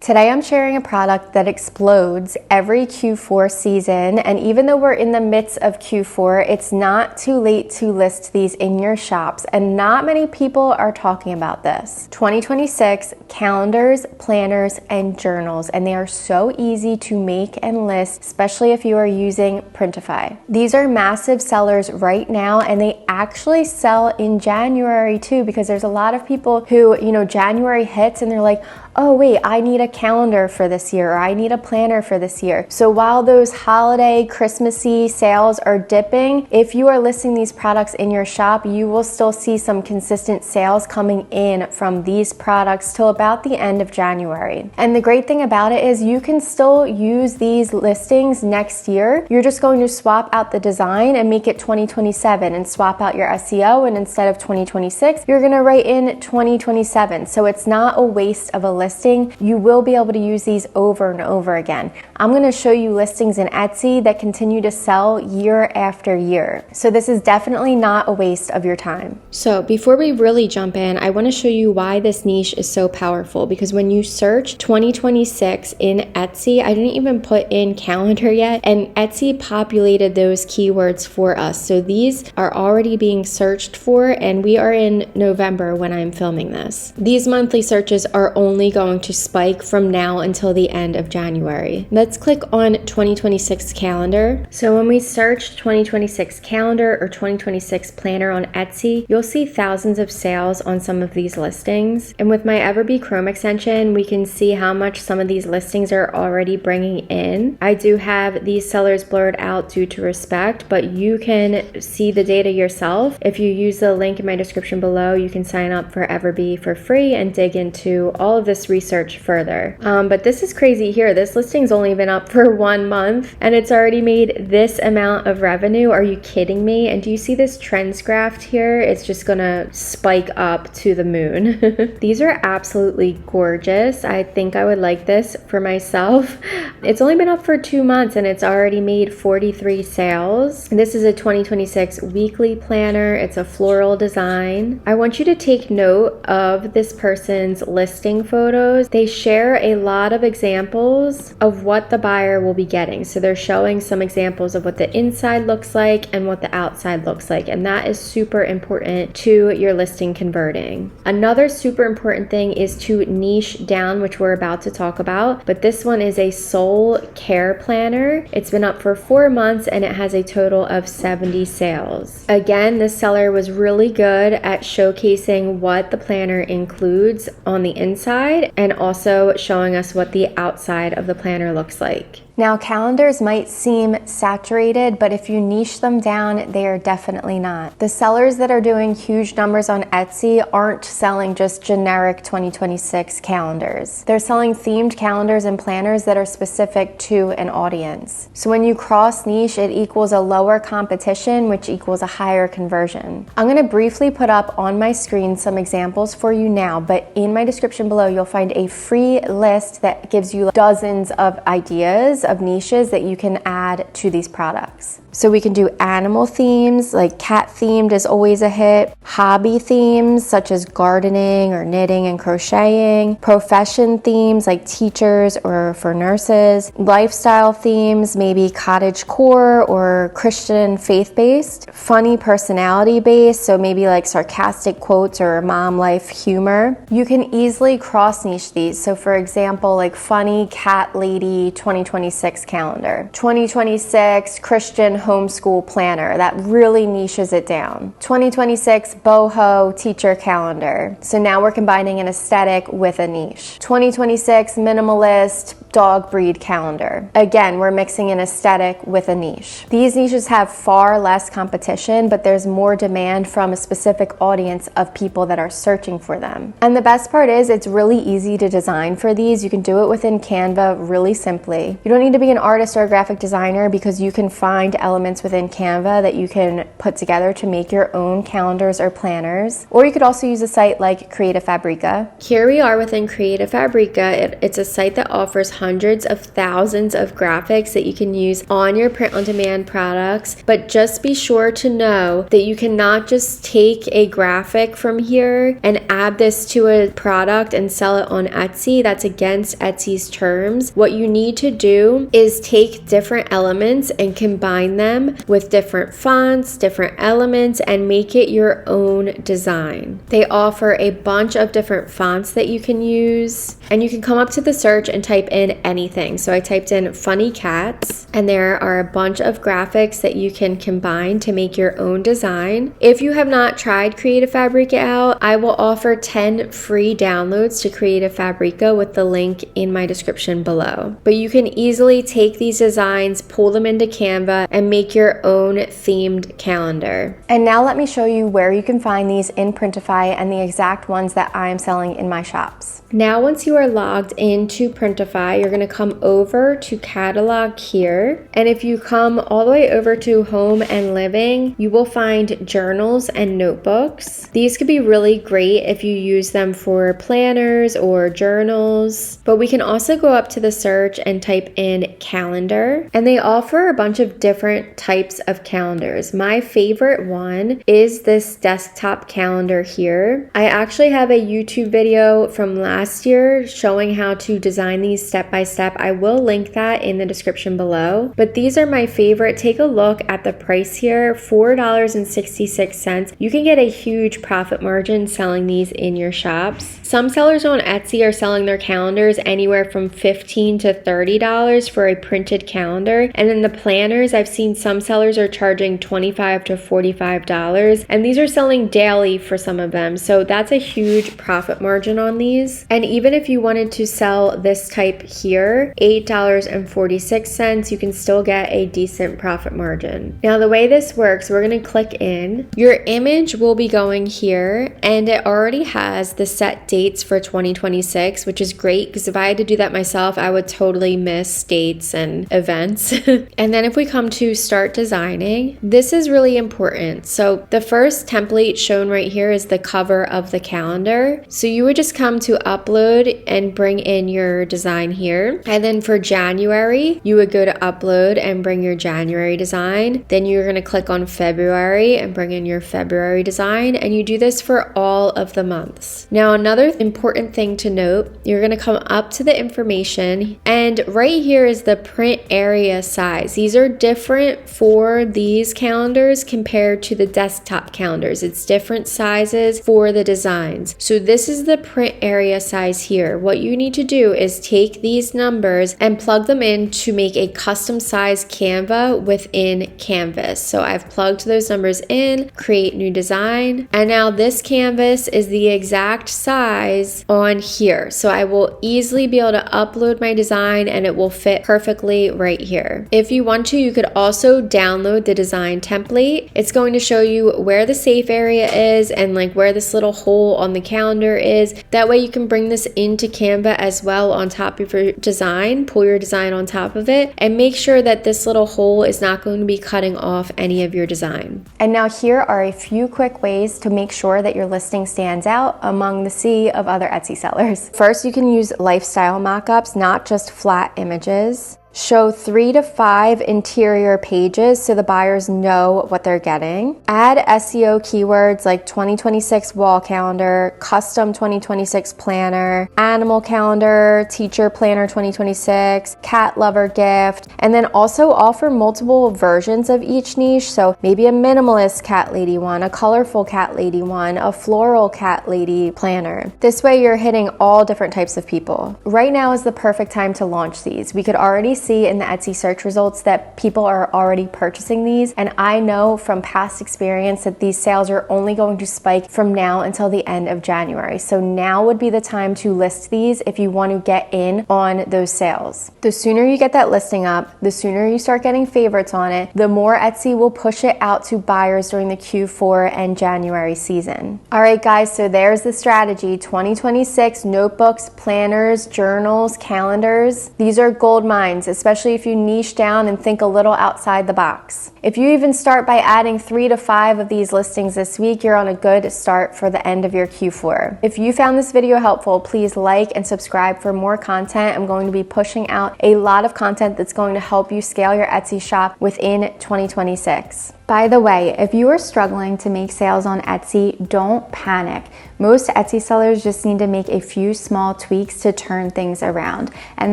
Today I'm sharing a product that explodes every Q4 season, and even though we're in the midst of Q4, it's not too late to list these in your shops, and not many people are talking about this. 2026 calendars, planners, and journals, and they are so easy to make and list, especially if you are using Printify. These are massive sellers right now, and they actually sell in January too, because there's a lot of people who, January hits and they're like, oh wait, I need a calendar for this year, or I need a planner for this year. So while those holiday, Christmassy sales are dipping, if you are listing these products in your shop, you will still see some consistent sales coming in from these products till about the end of January. And the great thing about it is you can still use these listings next year. You're just going to swap out the design and make it 2027 and swap out your SEO, and instead of 2026, you're gonna write in 2027. So it's not a waste of a listing. You will be able to use these over and over again. I'm going to show you listings in Etsy that continue to sell year after year. So this is definitely not a waste of your time. So before we really jump in, I want to show you why this niche is so powerful, because when you search 2026 in Etsy, I didn't even put in calendar yet, and Etsy populated those keywords for us. So these are already being searched for, and we are in November when I'm filming this. These monthly searches are only going to spike from now until the end of January. Let's click on 2026 calendar. So when we search 2026 calendar or 2026 planner on Etsy, you'll see thousands of sales on some of these listings. And with my Everbee Chrome extension, we can see how much some of these listings are already bringing in. I do have these sellers blurred out due to respect, but you can see the data yourself. If you use the link in my description below, you can sign up for Everbee for free and dig into all of this research further. But this is crazy here. This listing's only been up for 1 month and it's already made this amount of revenue. Are you kidding me? And do you see this trends graph here? It's just gonna spike up to the moon. These are absolutely gorgeous. I think I would like this for myself. It's only been up for 2 months and it's already made 43 sales. This is a 2026 weekly planner. It's a floral design. I want you to take note of this person's listing photos. They share a lot of examples of what the buyer will be getting. So they're showing some examples of what the inside looks like and what the outside looks like. And that is super important to your listing converting. Another super important thing is to niche down, which we're about to talk about. But this one is a soul care planner. It's been up for 4 months and it has a total of 70 sales. Again, this seller was really good at showcasing what the planner includes on the inside and also showing us what the outside of the planner looks like. Now, calendars might seem saturated, but if you niche them down, they are definitely not. The sellers that are doing huge numbers on Etsy aren't selling just generic 2026 calendars. They're selling themed calendars and planners that are specific to an audience. So when you cross niche, it equals a lower competition, which equals a higher conversion. I'm gonna briefly put up on my screen some examples for you now, but in my description below, you'll find a free list that gives you dozens of ideas of niches that you can add to these products. So we can do animal themes, like cat themed is always a hit, hobby themes such as gardening or knitting and crocheting, profession themes like teachers or for nurses, lifestyle themes, maybe cottage core or Christian faith-based, funny personality based, so maybe like sarcastic quotes or mom life humor. You can easily cross niche these. So for example, like funny cat lady 2026 calendar, 2026 Christian homeschool planner, that really niches it down. 2026 boho teacher calendar. So now we're combining an aesthetic with a niche. 2026 minimalist dog breed calendar. Again, we're mixing an aesthetic with a niche. These niches have far less competition, but there's more demand from a specific audience of people that are searching for them. And the best part is it's really easy to design for these. You can do it within Canva really simply. You don't need to be an artist or a graphic designer because you can find elements within Canva that you can put together to make your own calendars or planners. Or you could also use a site like Creative Fabrica. Here we are within Creative Fabrica. It's a site that offers hundreds of thousands of graphics that you can use on your print-on-demand products, but just be sure to know that you cannot just take a graphic from here and add this to a product and sell it on Etsy. That's against Etsy's terms. What you need to do is take different elements and combine them with different fonts, different elements, and make it your own design. They offer a bunch of different fonts that you can use, and you can come up to the search and type in anything. So I typed in funny cats, and there are a bunch of graphics that you can combine to make your own design. If you have not tried Creative Fabrica out, I will offer 10 free downloads to Creative Fabrica with the link in my description below. But you can easily take these designs, pull them into Canva, and make your own themed calendar. And now let me show you where you can find these in Printify and the exact ones that I'm selling in my shops. Now, once you are logged into Printify, you're going to come over to catalog here. And if you come all the way over to home and living, you will find journals and notebooks. These could be really great if you use them for planners or journals, but we can also go up to the search and type in calendar, and they offer a bunch of different types of calendars. My favorite one is this desktop calendar here. I actually have a YouTube video from last year showing how to design these step by step. I will link that in the description below, but these are my favorite. Take a look at the price here, $4.66. You can get a huge profit margin selling these in your shops. Some sellers on Etsy are selling their calendars anywhere from $15 to $30 for a printed calendar, and in the planners, I've seen some sellers are charging $25 to $45, and these are selling daily for some of them, so that's a huge profit margin on these. And even if you wanted to sell this type here, $8.46, you can still get a decent profit margin. Now, the way this works, we're going to click in. Your image will be going here, and it already has the set dates for 2026, which is great because if I had to do that myself, I would totally miss dates and events. And then if we come to start designing, this is really important. So the first template shown right here is the cover of the calendar. So you would just come to upload and bring in your design here. And then for January, you would go to upload and bring your January design. Then you're going to click on February and bring in your February design. And you do this for all of the months. Now, another important thing to note, you're going to come up to the information, and right here is the print area size. These are different for these calendars compared to the desktop calendars. It's different sizes for the designs. So this is the print area size here. What you need to do is take these numbers and plug them in to make a custom size Canva within Canvas. So I've plugged those numbers in, create new design, and now this canvas is the exact size on here. So I will easily be able to upload my design and it will fit perfectly right here. If you want to, you could also download the design template. It's going to show you where the safe area is and like where this little hole on the calendar is. That way you can bring this into Canva as well on top of your design, pull your design on top of it, and make sure that this little hole is not going to be cutting off any of your design. And now here are a few quick ways to make sure that your listing stands out among the sea of other Etsy sellers. First, you can use lifestyle mockups, not just flat images. Show 3 to 5 interior pages so the buyers know what they're getting. Add SEO keywords like 2026 wall calendar, custom 2026 planner, animal calendar, teacher planner 2026, cat lover gift, and then also offer multiple versions of each niche. So maybe a minimalist cat lady one, a colorful cat lady one, a floral cat lady planner. This way you're hitting all different types of people. Right now is the perfect time to launch these. We could already see in the Etsy search results that people are already purchasing these, and I know from past experience that these sales are only going to spike from now until the end of January. So now would be the time to list these if you want to get in on those sales. The sooner you get that listing up, the sooner you start getting favorites on it, the more Etsy will push it out to buyers during the Q4 and January season. All right, guys, so there's the strategy. 2026 notebooks, planners, journals, calendars. These are gold mines. especially if you niche down and think a little outside the box. If you even start by adding 3 to 5 of these listings this week, you're on a good start for the end of your Q4. If you found this video helpful, please like and subscribe for more content. I'm going to be pushing out a lot of content that's going to help you scale your Etsy shop within 2026. By the way, if you are struggling to make sales on Etsy, don't panic. Most Etsy sellers just need to make a few small tweaks to turn things around. And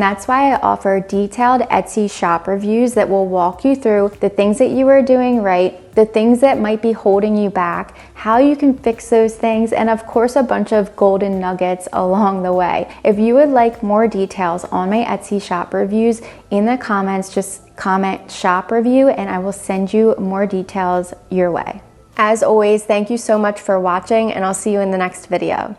that's why I offer detailed Etsy shop reviews that will walk you through the things that you are doing right, the things that might be holding you back, how you can fix those things, and of course a bunch of golden nuggets along the way. If you would like more details on my Etsy shop reviews, in the comments, just comment shop review and I will send you more details your way. As always, thank you so much for watching and I'll see you in the next video.